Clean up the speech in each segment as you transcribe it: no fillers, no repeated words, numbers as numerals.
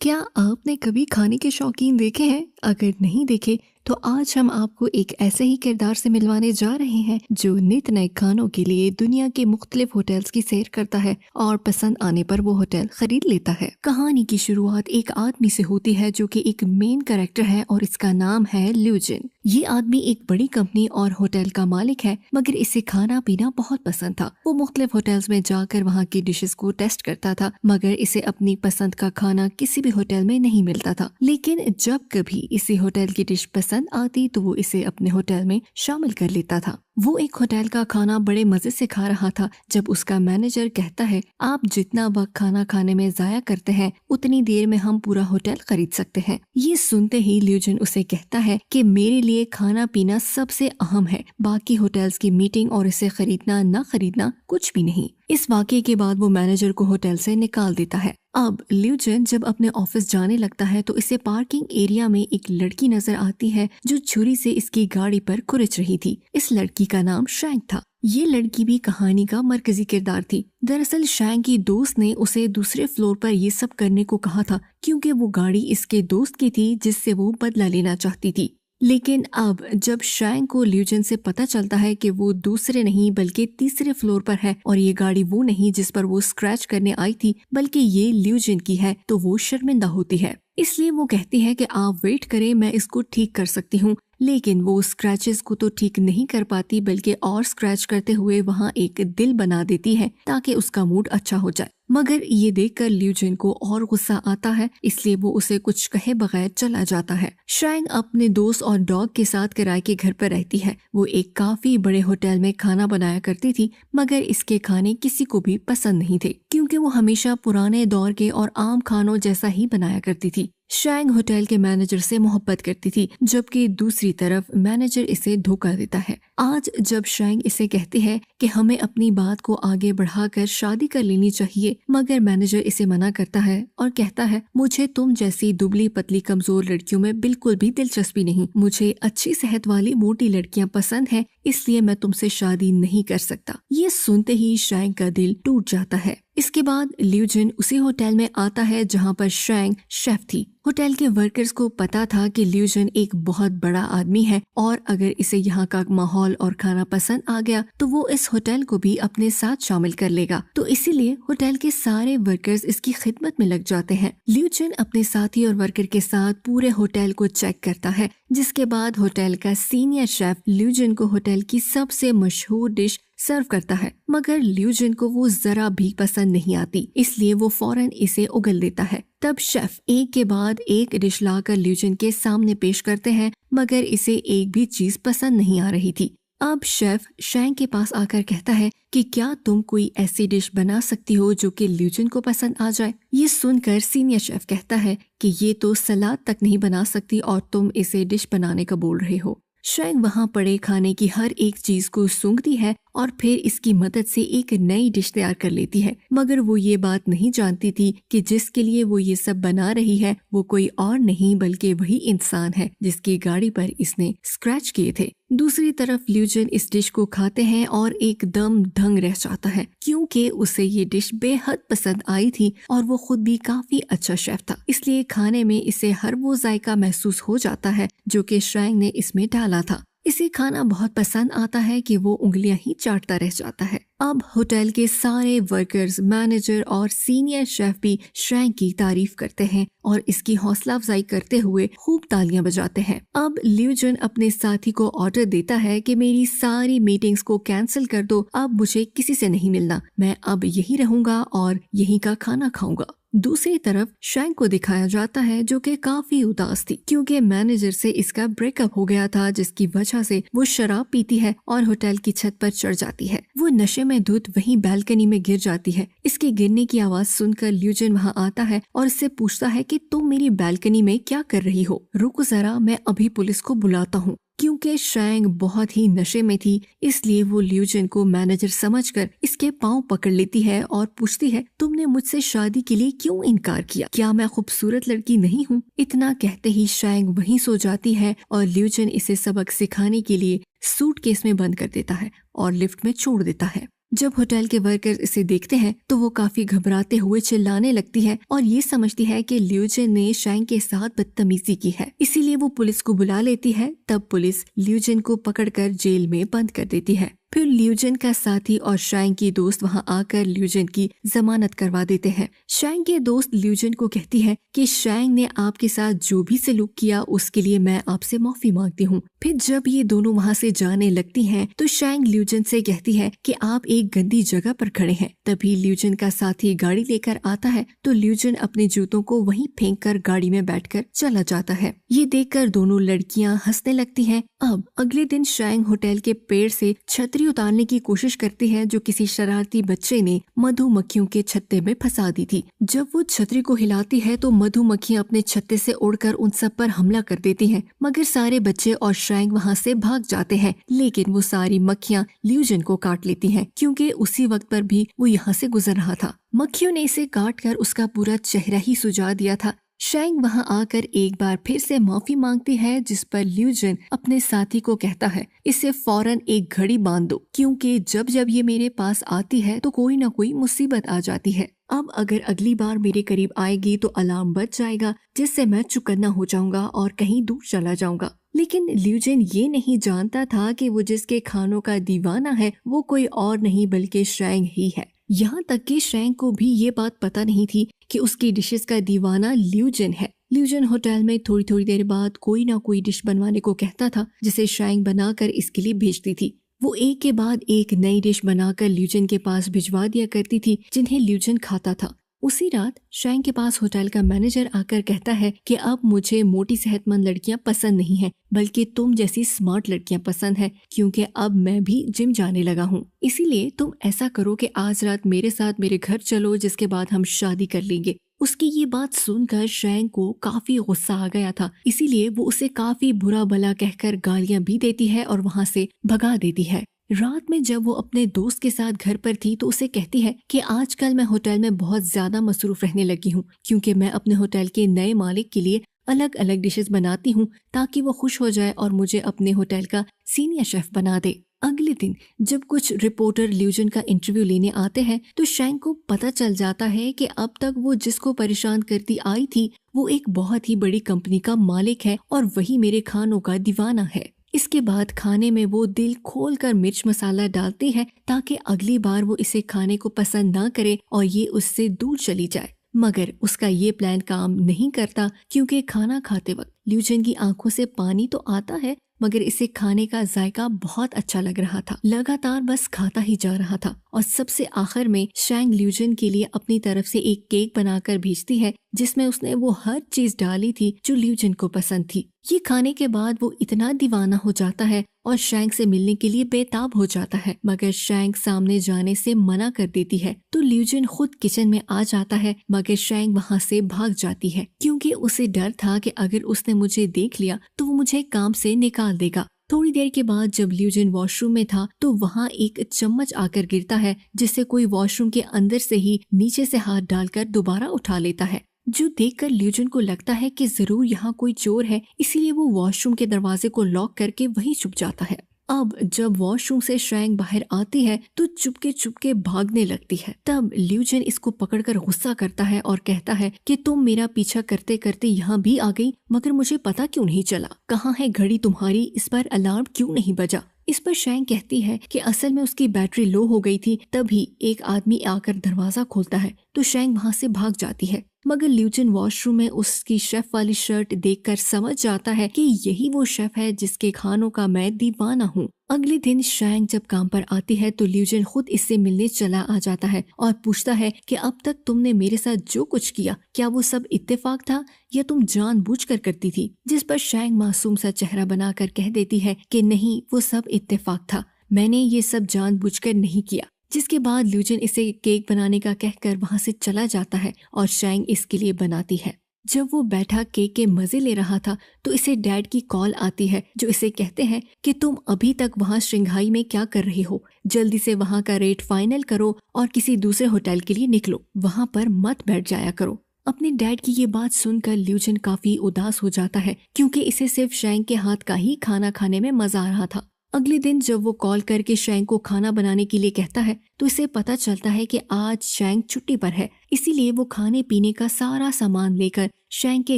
क्या आपने कभी खाने के शौकीन देखे हैं? अगर नहीं देखे तो आज हम आपको एक ऐसे ही किरदार से मिलवाने जा रहे हैं जो नित नए खानों के लिए दुनिया के मुख्तलिफ होटल्स की सैर करता है और पसंद आने पर वो होटल खरीद लेता है। कहानी की शुरुआत एक आदमी से होती है जो कि एक मेन कैरेक्टर है और इसका नाम है ल्यूजिन। ये आदमी एक बड़ी कंपनी और होटल का मालिक है, मगर इसे खाना पीना बहुत पसंद था। वो मुख्तलिफ होटल्स में जाकर वहाँ की डिशेस को टेस्ट करता था, मगर इसे अपनी पसंद का खाना किसी भी होटल में नहीं मिलता था। लेकिन जब कभी इसे होटल की डिश पसंद आती तो वो इसे अपने होटल में शामिल कर लेता था। वो एक होटल का खाना बड़े मजे से खा रहा था जब उसका मैनेजर कहता है, आप जितना वक्त खाना खाने में जाया करते हैं उतनी देर में हम पूरा होटल खरीद सकते हैं। ये सुनते ही ल्यूजिन उसे कहता है कि मेरे लिए खाना पीना सबसे अहम है, बाकी होटल्स की मीटिंग और इसे खरीदना न खरीदना कुछ भी नहीं। इस वाकये के बाद वो मैनेजर को होटल से निकाल देता है। अब ल्यूजिन जब अपने ऑफिस जाने लगता है तो इसे पार्किंग एरिया में एक लड़की नजर आती है जो छुरी से इसकी गाड़ी पर कुरेच रही थी। इस लड़की का नाम शैंक था। ये लड़की भी कहानी का मरकजी किरदार थी। दरअसल शैंक की दोस्त ने उसे दूसरे फ्लोर पर ये सब करने को कहा था क्योंकि वो गाड़ी इसके दोस्त की थी जिससे वो बदला लेना चाहती थी। लेकिन अब जब शैंक को ल्यूजिन से पता चलता है कि वो दूसरे नहीं बल्कि तीसरे फ्लोर पर है और ये गाड़ी वो नहीं जिस पर वो स्क्रैच करने आई थी बल्कि ये ल्यूजिन की है, तो वो शर्मिंदा होती है। इसलिए वो कहती है कि आप वेट करें, मैं इसको ठीक कर सकती हूँ। लेकिन वो स्क्रैचेस को तो ठीक नहीं कर पाती बल्कि और स्क्रैच करते हुए वहाँ एक दिल बना देती है ताकि उसका मूड अच्छा हो जाए। मगर ये देखकर ल्यूजिन को और गुस्सा आता है, इसलिए वो उसे कुछ कहे बगैर चला जाता है। शैंक अपने दोस्त और डॉग के साथ किराए के घर पर रहती है। वो एक काफी बड़े होटल में खाना बनाया करती थी, मगर इसके खाने किसी को भी पसंद नहीं थे क्योंकि वो हमेशा पुराने दौर के और आम खानों जैसा ही बनाया करती थी। शैंक होटल के मैनेजर से मोहब्बत करती थी, जबकि दूसरी तरफ मैनेजर इसे धोखा देता है। आज जब शैंक इसे कहती है कि हमें अपनी बात को आगे बढ़ाकर शादी कर लेनी चाहिए, मगर मैनेजर इसे मना करता है और कहता है, मुझे तुम जैसी दुबली पतली कमजोर लड़कियों में बिल्कुल भी दिलचस्पी नहीं। मुझे अच्छी सेहत वाली मोटी लड़कियां पसंद है, इसलिए मैं तुमसे शादी नहीं कर सकता। ये सुनते ही शैंक का दिल टूट जाता है। इसके बाद ल्यूजिन उसी होटल में आता है जहाँ पर शैंक शेफ थी। होटल के वर्कर्स को पता था कि ल्यूजिन एक बहुत बड़ा आदमी है और अगर इसे यहाँ का माहौल और खाना पसंद आ गया तो वो इस होटल को भी अपने साथ शामिल कर लेगा। तो इसीलिए होटल के सारे वर्कर्स इसकी खिदमत में लग जाते हैं। ल्यूजिन अपने साथी और वर्कर के साथ पूरे होटल को चेक करता है, जिसके बाद होटल का सीनियर शेफ ल्यूजिन को होटल की सबसे मशहूर डिश सर्व करता है, मगर ल्यूजिन को वो जरा भी पसंद नहीं आती, इसलिए वो फौरन इसे उगल देता है। तब शेफ एक के बाद एक डिश लाकर ल्यूजिन के सामने पेश करते हैं, मगर इसे एक भी चीज पसंद नहीं आ रही थी। अब शेफ शैंक के पास आकर कहता है कि क्या तुम कोई ऐसी डिश बना सकती हो जो कि ल्यूजिन को पसंद आ जाए। ये सुनकर सीनियर शेफ कहता है कि ये तो सलाद तक नहीं बना सकती और तुम इसे डिश बनाने का बोल रहे हो। शैंक वहाँ पड़े खाने की हर एक चीज को सूंघती है और फिर इसकी मदद से एक नई डिश तैयार कर लेती है, मगर वो ये बात नहीं जानती थी कि जिसके लिए वो ये सब बना रही है वो कोई और नहीं बल्कि वही इंसान है जिसकी गाड़ी पर इसने स्क्रैच किए थे। दूसरी तरफ ल्यूजिन इस डिश को खाते हैं और एकदम दंग रह जाता है क्योंकि उसे ये डिश बेहद पसंद आई थी और वो खुद भी काफी अच्छा शेफ था, इसलिए खाने में इसे हर वो जायका महसूस हो जाता है जो कि शैंक ने इसमें डाला था। इसे खाना बहुत पसंद आता है कि वो उंगलियां ही चाटता रह जाता है। अब होटल के सारे वर्कर्स, मैनेजर और सीनियर शेफ भी शैंक की तारीफ करते हैं और इसकी हौसला अफजाई करते हुए खूब तालियां बजाते हैं। अब ल्यूजिन अपने साथी को ऑर्डर देता है कि मेरी सारी मीटिंग्स को कैंसिल कर दो, अब मुझे किसी से नहीं मिलना, मैं अब यहीं रहूंगा और यहीं का खाना खाऊंगा। दूसरी तरफ शैंक को दिखाया जाता है जो कि काफी उदास थी क्योंकि मैनेजर से इसका ब्रेकअप हो गया था, जिसकी वजह से वो शराब पीती है और होटल की छत पर चढ़ जाती है। वो नशे में धुत वहीं बालकनी में गिर जाती है। इसके गिरने की आवाज सुनकर ल्यूजिन वहाँ आता है और इससे पूछता है कि तुम मेरी बालकनी में क्या कर रही हो, रुको जरा, मैं अभी पुलिस को बुलाता हूँ। क्योंकि शैंक बहुत ही नशे में थी, इसलिए वो ल्यूजिन को मैनेजर समझकर इसके पांव पकड़ लेती है और पूछती है, तुमने मुझसे शादी के लिए क्यों इनकार किया? क्या मैं खूबसूरत लड़की नहीं हूँ? इतना कहते ही शैंक वहीं सो जाती है और ल्यूजिन इसे सबक सिखाने के लिए सूटकेस में बंद कर देता है और लिफ्ट में छोड़ देता है। जब होटल के वर्कर्स इसे देखते हैं तो वो काफी घबराते हुए चिल्लाने लगती है और ये समझती है कि ल्यूजन ने शैंग के साथ बदतमीजी की है, इसीलिए वो पुलिस को बुला लेती है। तब पुलिस ल्यूजन को पकड़कर जेल में बंद कर देती है। फिर ल्यूजन का साथी और शैंग की दोस्त वहां आकर ल्यूजन की जमानत करवा देते हैं। शैंग के दोस्त ल्यूजन को कहती है कि शैंग ने आपके साथ जो भी सलूक किया उसके लिए मैं आपसे माफी मांगती हूँ। फिर जब ये दोनों वहां से जाने लगती हैं तो शैंग ल्यूजन से कहती है कि आप एक गंदी जगह पर खड़े हैं। तभी ल्यूजन का साथी गाड़ी लेकर आता है तो ल्यूजन अपने जूतों को वहीं फेंककर गाड़ी में बैठकर चला जाता है। ये देखकर दोनों लड़कियां हंसने लगती हैं। अब अगले दिन शैंग होटल के पेड़ से छतरी उतारने की कोशिश करती है जो किसी शरारती बच्चे ने मधुमक्खियों के छत्ते में फंसा दी थी। जब वो छतरी को हिलाती है तो मधुमक्खियां अपने छत्ते से उड़कर उन सब पर हमला कर देती हैं, मगर सारे बच्चे और शैंग वहां से भाग जाते हैं। लेकिन वो सारी मक्खियां ल्यूजन को काट लेती हैं क्योंकि उसी वक्त पर भी वो यहाँ से गुजर रहा था। मक्खियों ने इसे काट कर उसका पूरा चेहरा ही सुजा दिया था। शैंग वहां आकर एक बार फिर से माफी मांगती है, जिस पर ल्यूजन अपने साथी को कहता है इसे फौरन एक घड़ी बांध दो क्योंकि जब जब ये मेरे पास आती है तो कोई ना कोई मुसीबत आ जाती है। अब अगर अगली बार मेरे करीब आएगी तो अलार्म बज जाएगा जिससे मैं चुकन्ना हो जाऊंगा और कहीं दूर चला जाऊंगा। लेकिन ल्यूजन ये नहीं जानता था कि वो जिसके खानों का दीवाना है वो कोई और नहीं बल्कि शैंग ही है। यहाँ तक कि शैंग को भी ये बात पता नहीं थी कि उसकी डिशेस का दीवाना ल्यूजन है। ल्यूजन होटल में थोड़ी थोड़ी देर बाद कोई ना कोई डिश बनवाने को कहता था जिसे शैंग बनाकर इसके लिए भेजती थी। वो एक के बाद एक नई डिश बनाकर ल्यूजन के पास भिजवा दिया करती थी जिन्हें ल्यूजन खाता था। उसी रात शैंग के पास होटल का मैनेजर आकर कहता है कि अब मुझे मोटी सेहतमंद लड़कियां पसंद नहीं है बल्कि तुम जैसी स्मार्ट लड़कियां पसंद है क्योंकि अब मैं भी जिम जाने लगा हूँ। इसीलिए तुम ऐसा करो कि आज रात मेरे साथ मेरे घर चलो जिसके बाद हम शादी कर लेंगे। उसकी ये बात सुनकर शैंग को काफी गुस्सा आ गया था, इसीलिए वो उसे काफी बुरा भला कहकर गालियां भी देती है और वहाँ से भगा देती है। रात में जब वो अपने दोस्त के साथ घर पर थी तो उसे कहती है कि आजकल मैं होटल में बहुत ज्यादा मसरूफ रहने लगी हूँ क्योंकि मैं अपने होटल के नए मालिक के लिए अलग अलग डिशेस बनाती हूँ ताकि वो खुश हो जाए और मुझे अपने होटल का सीनियर शेफ बना दे। अगले दिन जब कुछ रिपोर्टर ल्यूजन का इंटरव्यू लेने आते हैं तो शैंग को पता चल जाता है कि अब तक वो जिसको परेशान करती आई थी वो एक बहुत ही बड़ी कंपनी का मालिक है और वही मेरे खानों का दीवाना है। इसके बाद खाने में वो दिल खोलकर मिर्च मसाला डालती है ताकि अगली बार वो इसे खाने को पसंद ना करे और ये उससे दूर चली जाए। मगर उसका ये प्लान काम नहीं करता क्योंकि खाना खाते वक्त ल्यूजन की आंखों से पानी तो आता है मगर इसे खाने का जायका बहुत अच्छा लग रहा था। लगातार बस खाता ही जा रहा था और सबसे आखिर में शैंग ल्यूजन के लिए अपनी तरफ से एक केक बनाकर भेजती है जिसमें उसने वो हर चीज डाली थी जो ल्यूजन को पसंद थी। ये खाने के बाद वो इतना दीवाना हो जाता है और शैंग से मिलने के लिए बेताब हो जाता है, मगर शैंग सामने जाने से मना कर देती है तो ल्यूजन खुद किचन में आ जाता है मगर शैंग वहाँ से भाग जाती है क्योंकि उसे डर था कि अगर उसने मुझे देख लिया तो वो मुझे काम से निकाल देगा। थोड़ी देर के बाद जब ल्यूजन वॉशरूम में था तो वहाँ एक चम्मच आकर गिरता है जिससे कोई वॉशरूम के अंदर से ही नीचे से हाथ डालकर दोबारा उठा लेता है, जो देखकर ल्यूजन को लगता है कि जरूर यहाँ कोई चोर है, इसीलिए वो वॉशरूम के दरवाजे को लॉक करके वहीं छुप जाता है। अब जब वॉशरूम से शैंग बाहर आती है तो चुपके चुपके भागने लगती है। तब ल्यूजन इसको पकड़कर गुस्सा करता है और कहता है कि तुम मेरा पीछा करते करते यहाँ भी आ गई मगर मुझे पता क्यों नहीं चला, कहाँ है घड़ी तुम्हारी, इस पर अलार्म क्यों नहीं बजा। इस पर शैंग कहती है कि असल में उसकी बैटरी लो हो गई थी, तभी एक आदमी आकर दरवाजा खोलता है तो शैंग वहाँ से भाग जाती है। मगर ल्यूजन वॉशरूम में उसकी शेफ वाली शर्ट देखकर समझ जाता है कि यही वो शेफ है जिसके खानों का मैं दीवाना हूँ। अगले दिन शैंग जब काम पर आती है तो ल्यूजन खुद इससे मिलने चला आ जाता है और पूछता है कि अब तक तुमने मेरे साथ जो कुछ किया क्या वो सब इत्तेफाक था या तुम जानबूझकर करती थी। जिस पर शैंग मासूम सा चेहरा बनाकर कह देती है कि नहीं, वो सब इत्तेफाक था, मैंने ये सब जानबूझकर नहीं किया। जिसके बाद ल्यूजन इसे केक बनाने का कहकर वहाँ से चला जाता है और शैंग इसके लिए बनाती है। जब वो बैठा केक के मजे ले रहा था तो इसे डैड की कॉल आती है जो इसे कहते हैं कि तुम अभी तक वहाँ शंघाई में क्या कर रहे हो, जल्दी से वहाँ का रेट फाइनल करो और किसी दूसरे होटल के लिए निकलो, वहाँ पर मत बैठ जाया करो। अपने डैड की ये बात सुनकर ल्यूजन काफी उदास हो जाता है क्योंकि इसे सिर्फ शैंग के हाथ का ही खाना खाने में मजा आ रहा था। अगले दिन जब वो कॉल करके शैंग को खाना बनाने के लिए कहता है तो इसे पता चलता है कि आज शैंग छुट्टी पर है, इसीलिए वो खाने पीने का सारा सामान लेकर शैंग के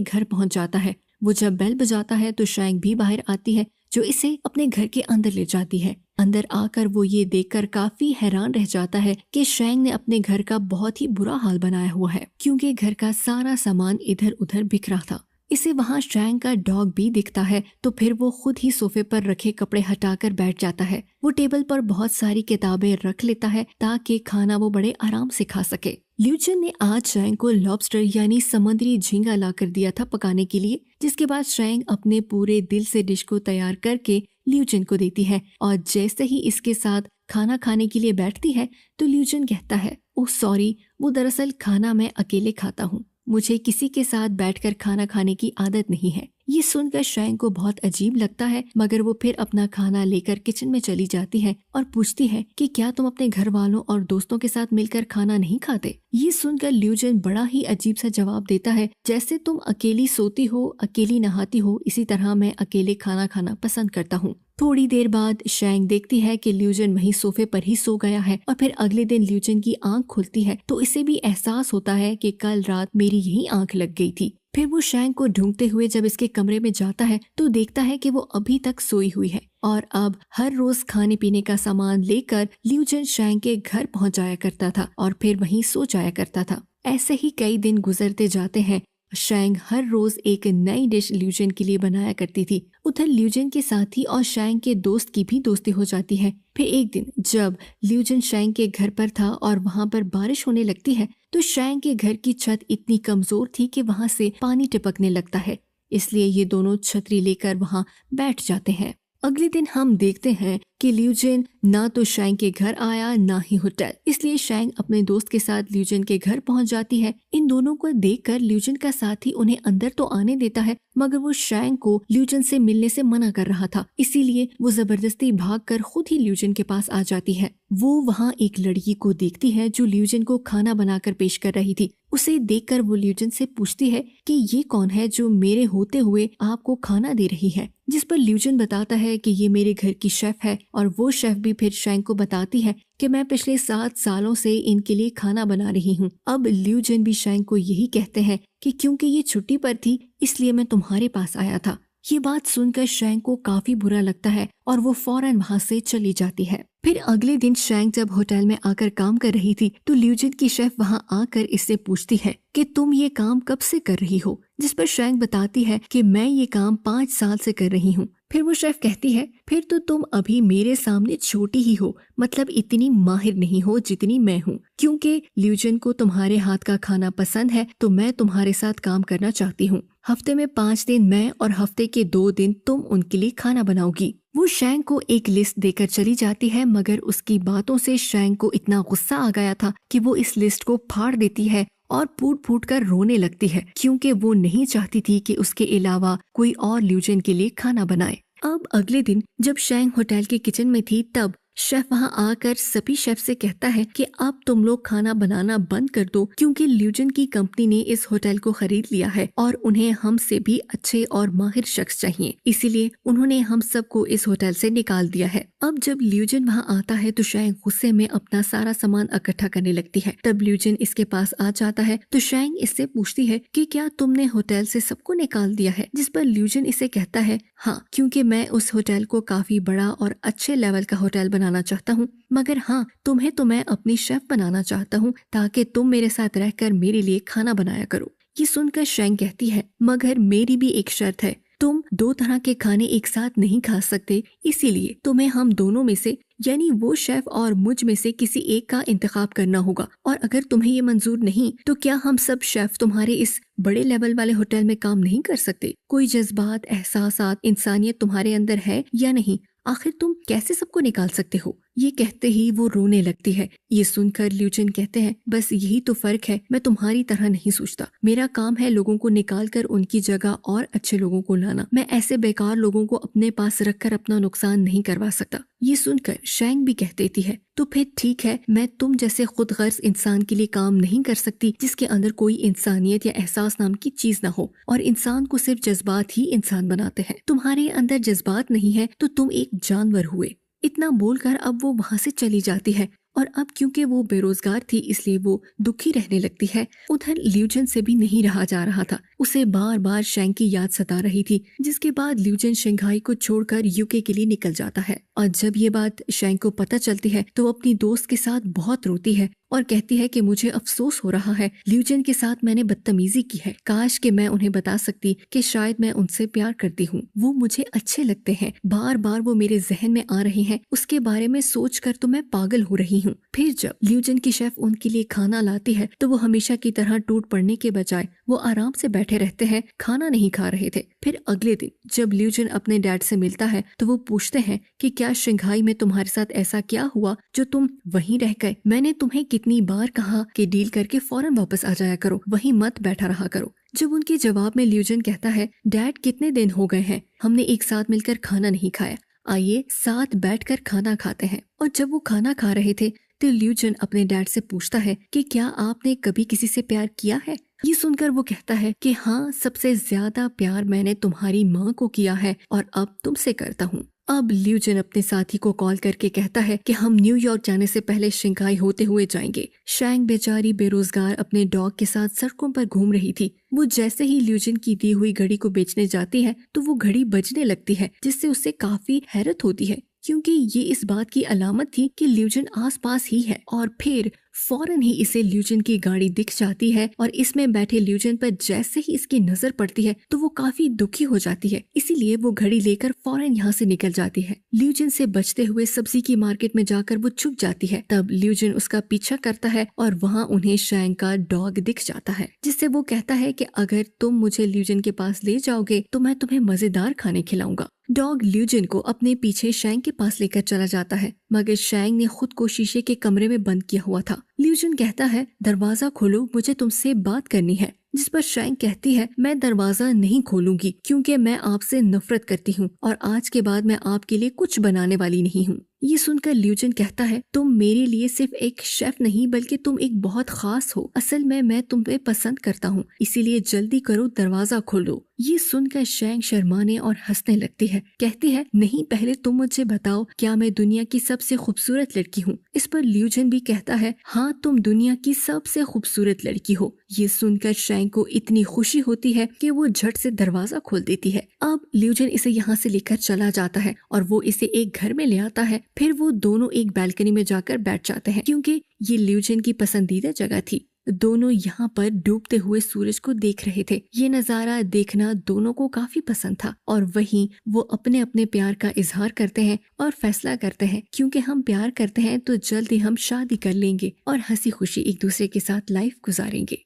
घर पहुंच जाता है। वो जब बेल बजाता है तो शैंग भी बाहर आती है, जो इसे अपने घर के अंदर ले जाती है। अंदर आकर वो ये देखकर काफी हैरान रह जाता है कि शैंग ने अपने घर का बहुत ही बुरा हाल बनाया हुआ है, क्योंकि घर का सारा सामान इधर उधर बिखरा था। इसे वहाँ शैंग का डॉग भी दिखता है तो फिर वो खुद ही सोफे पर रखे कपड़े हटाकर बैठ जाता है। वो टेबल पर बहुत सारी किताबें रख लेता है ताकि खाना वो बड़े आराम से खा सके। ल्यूजन ने आज शैंग को लॉबस्टर यानी समुद्री झींगा ला कर दिया था पकाने के लिए, जिसके बाद शैंग अपने पूरे दिल से डिश को तैयार करके ल्यूजन को देती है और जैसे ही इसके साथ खाना खाने के लिए बैठती है तो ल्यूजन कहता है, ओह सॉरी, वो दरअसल खाना मैं अकेले खाता हूँ, मुझे किसी के साथ बैठकर खाना खाने की आदत नहीं है। ये सुनकर शैंग को बहुत अजीब लगता है, मगर वो फिर अपना खाना लेकर किचन में चली जाती है और पूछती है कि क्या तुम अपने घर वालों और दोस्तों के साथ मिलकर खाना नहीं खाते। ये सुनकर ल्यूजन बड़ा ही अजीब सा जवाब देता है, जैसे तुम अकेली सोती हो, अकेली नहाती हो, इसी तरह मैं अकेले खाना खाना पसंद करता हूँ। थोड़ी देर बाद शैंग देखती है कि ल्यूजन वहीं सोफे पर ही सो गया है और फिर अगले दिन ल्यूजन की आंख खुलती है तो इसे भी एहसास होता है कि कल रात मेरी यही आंख लग गई थी। फिर वो शैंग को ढूंढते हुए जब इसके कमरे में जाता है तो देखता है कि वो अभी तक सोई हुई है और अब हर रोज खाने पीने का सामान लेकर ल्यूजन शैंग के घर पहुंच जाया करता था और फिर वहीं सो जाया करता था। ऐसे ही कई दिन गुजरते जाते हैं। शैंग हर रोज एक नई डिश ल्यूजन के लिए बनाया करती थी। उधर ल्यूजन के साथी और शैंग के दोस्त की भी दोस्ती हो जाती है। फिर एक दिन जब ल्यूजन शैंग के घर पर था और वहाँ पर बारिश होने लगती है तो शैंग के घर की छत इतनी कमजोर थी कि वहाँ से पानी टपकने लगता है, इसलिए ये दोनों छतरी लेकर वहाँ बैठ जाते हैं। अगले दिन हम देखते हैं कि ल्यूजन ना तो शैंग के घर आया ना ही होटल, इसलिए शैंग अपने दोस्त के साथ ल्यूजन के घर पहुंच जाती है। इन दोनों को देखकर ल्यूजन का साथी उन्हें अंदर तो आने देता है, मगर वो शैंग को ल्यूजन से मिलने से मना कर रहा था, इसीलिए वो जबरदस्ती भागकर खुद ही ल्यूजन के पास आ जाती है। वो वहाँ एक लड़की को देखती है जो ल्यूजन को खाना बनाकर पेश कर रही थी। उसे देखकर वो ल्यूजन से पूछती है कि ये कौन है जो मेरे होते हुए आपको खाना दे रही है, जिस पर ल्यूजन बताता है कि ये मेरे घर की शेफ है और वो शेफ भी फिर शैंग को बताती है कि मैं पिछले 7 सालों से इनके लिए खाना बना रही हूँ। अब ल्यूजन भी शैंग को यही कहते हैं कि क्योंकि ये छुट्टी पर थी इसलिए मैं तुम्हारे पास आया था। ये बात सुनकर शैंग को काफी बुरा लगता है और वो फौरन वहाँ से चली जाती है। फिर अगले दिन शैंग जब होटल में आकर काम कर रही थी तो ल्यूजन की शेफ वहाँ आकर इससे पूछती है कि तुम ये काम कब से कर रही हो, जिस पर शैंग बताती है कि मैं ये काम 5 साल से कर रही हूँ। फिर वो शेफ कहती है, फिर तो तुम अभी मेरे सामने छोटी ही हो, मतलब इतनी माहिर नहीं हो जितनी मैं हूँ। क्योंकि ल्यूजन को तुम्हारे हाथ का खाना पसंद है तो मैं तुम्हारे साथ काम करना चाहती हूँ। हफ्ते में 5 दिन मैं और हफ्ते के 2 दिन तुम उनके लिए खाना बनाओगी। वो शैंग को एक लिस्ट देकर चली जाती है, मगर उसकी बातों से शैंग को इतना गुस्सा आ गया था कि वो इस लिस्ट को फाड़ देती है और फूट फूट कर रोने लगती है, क्योंकि वो नहीं चाहती थी कि उसके अलावा कोई और ल्यूजन के लिए खाना बनाए। अब अगले दिन जब शैंग होटल के किचन में थी तब शेफ वहाँ आकर सभी शेफ से कहता है कि अब तुम लोग खाना बनाना बंद कर दो, क्योंकि ल्यूजन की कंपनी ने इस होटल को खरीद लिया है और उन्हें हमसे भी अच्छे और माहिर शख्स चाहिए, इसीलिए उन्होंने हम सबको इस होटल से निकाल दिया है। अब जब ल्यूजन वहाँ आता है तो शैंग गुस्से में अपना सारा सामान इकट्ठा करने लगती है। तब ल्यूजन इसके पास आ जाता है तो शैंग इससे पूछती है कि क्या तुमने होटल से सबको निकाल दिया है, जिस पर ल्यूजन इसे कहता है, हाँ, क्योंकि मैं उस होटल को काफी बड़ा और अच्छे लेवल का होटल बनाना चाहता हूँ, मगर हाँ, तुम्हें तो मैं अपनी शेफ बनाना चाहता हूँ ताकि तुम मेरे साथ रहकर मेरे लिए खाना बनाया करो। ये सुनकर शैंग कहती है, मगर मेरी भी एक शर्त है, तुम 2 तरह के खाने एक साथ नहीं खा सकते, इसीलिए तुम्हें हम दोनों में से यानी वो शेफ और मुझ में से किसी एक का इंतखाब करना होगा, और अगर तुम्हें ये मंजूर नहीं तो क्या हम सब शेफ तुम्हारे इस बड़े लेवल वाले होटल में काम नहीं कर सकते? कोई जज्बात, एहसासात, इंसानियत तुम्हारे अंदर है या नहीं? आखिर तुम कैसे सबको निकाल सकते हो? ये कहते ही वो रोने लगती है। ये सुनकर ल्यूजन कहते हैं, बस यही तो फर्क है, मैं तुम्हारी तरह नहीं सोचता। मेरा काम है लोगों को निकाल कर उनकी जगह और अच्छे लोगों को लाना। मैं ऐसे बेकार लोगों को अपने पास रखकर अपना नुकसान नहीं करवा सकता। ये सुनकर शैंग भी कह देती है, तो फिर ठीक है, मैं तुम जैसे खुदगर्ज इंसान के लिए काम नहीं कर सकती जिसके अंदर कोई इंसानियत या एहसास नाम की चीज ना हो, और इंसान को सिर्फ जज्बात ही इंसान बनाते हैं। तुम्हारे अंदर जज्बात नहीं है तो तुम एक जानवर हुए। इतना बोलकर अब वो वहां से चली जाती है, और अब क्योंकि वो बेरोजगार थी इसलिए वो दुखी रहने लगती है। उधर ल्यूजन से भी नहीं रहा जा रहा था, उसे बार बार शैंग की याद सता रही थी। जिसके बाद ल्यूजन शंघाई को छोड़कर यूके के लिए निकल जाता है, और जब ये बात शैंग को पता चलती है तो वो अपनी दोस्त के साथ बहुत रोती है और कहती है कि मुझे अफसोस हो रहा है, ल्यूजन के साथ मैंने बदतमीजी की है। काश कि मैं उन्हें बता सकती कि शायद मैं उनसे प्यार करती हूँ, वो मुझे अच्छे लगते हैं। बार बार वो मेरे जहन में आ रहे हैं, उसके बारे में सोचकर तो मैं पागल हो रही हूँ। फिर जब ल्यूजन की शेफ उनके लिए खाना लाती है तो वो हमेशा की तरह टूट पड़ने के बजाय वो आराम से बैठे रहते हैं, खाना नहीं खा रहे थे। फिर अगले दिन जब ल्यूजन अपने डैड से मिलता है तो वो पूछते हैं कि क्या शंघाई में तुम्हारे साथ ऐसा क्या हुआ जो तुम वहीं रह गए? मैंने तुम्हें कितनी बार कहा कि डील करके फौरन वापस आ जाया करो, वहीं मत बैठा रहा करो। जब उनके जवाब में ल्यूजन कहता है, डैड कितने दिन हो गए हैं हमने एक साथ मिलकर खाना नहीं खाया, आइए साथ बैठकर खाना खाते हैं। और जब वो खाना खा रहे थे तो ल्यूजन अपने डैड से पूछता है कि क्या आपने कभी किसी से प्यार किया है? ये सुनकर वो कहता है कि हाँ, सबसे ज्यादा प्यार मैंने तुम्हारी माँ को किया है और अब तुमसे करता हूँ। अब ल्यूजन अपने साथी को कॉल करके कहता है कि हम न्यूयॉर्क जाने से पहले शंघाई होते हुए जाएंगे। शैंग बेचारी बेरोजगार अपने डॉग के साथ सड़कों पर घूम रही थी। वो जैसे ही ल्यूजन की दी हुई घड़ी को बेचने जाती है तो वो घड़ी बजने लगती है, जिससे उसे काफी हैरत होती है क्योंकि ये इस बात की अलामत थी कि ल्यूजन आसपास ही है। और फिर फौरन ही इसे ल्यूजन की गाड़ी दिख जाती है, और इसमें बैठे ल्यूजन पर जैसे ही इसकी नजर पड़ती है तो वो काफी दुखी हो जाती है। इसीलिए वो घड़ी लेकर फौरन यहाँ से निकल जाती है। ल्यूजन से बचते हुए सब्जी की मार्केट में जाकर वो छुप जाती है। तब ल्यूजन उसका पीछा करता है और वहाँ उन्हें शैंग का डॉग दिख जाता है, जिससे वो कहता है कि अगर तुम मुझे ल्यूजन के पास ले जाओगे तो मैं तुम्हें मजेदार खाने खिलाऊंगा। डॉग ल्यूजन को अपने पीछे शैंग के पास लेकर चला जाता है, मगर शैंग ने खुद को शीशे के कमरे में बंद किया हुआ था। ल्यूजन कहता है, दरवाजा खोलो, मुझे तुमसे बात करनी है। जिस पर शैंग कहती है, मैं दरवाजा नहीं खोलूंगी क्योंकि मैं आपसे नफरत करती हूँ और आज के बाद मैं आपके लिए कुछ बनाने वाली नहीं हूँ। ये सुनकर ल्यूजन कहता है, तुम मेरे लिए सिर्फ एक शेफ नहीं बल्कि तुम एक बहुत खास हो। असल में मैं तुम्हें पसंद करता हूँ, इसीलिए जल्दी करो, दरवाजा खोलो। ये सुनकर शैंग शर्माने और हंसने लगती है। कहती है, नहीं, पहले तुम मुझे बताओ, क्या मैं दुनिया की सबसे खूबसूरत लड़की हूँ? इस पर ल्यूजन भी कहता है, हाँ, तुम दुनिया की सबसे खूबसूरत लड़की हो। ये सुनकर शैंग को इतनी खुशी होती है कि वो झट से दरवाजा खोल देती है। अब ल्यूजन इसे यहाँ से लेकर चला जाता है और वो इसे एक घर में ले आता है। फिर वो दोनों एक बालकनी में जाकर बैठ जाते हैं क्योंकि ये ल्यूजन की पसंदीदा जगह थी। दोनों यहाँ पर डूबते हुए सूरज को देख रहे थे। ये नजारा देखना दोनों को काफी पसंद था और वहीं वो अपने अपने प्यार का इजहार करते हैं और फैसला करते हैं क्योंकि हम प्यार करते हैं तो जल्द ही हम शादी कर लेंगे और हंसी खुशी एक दूसरे के साथ लाइफ गुजारेंगे।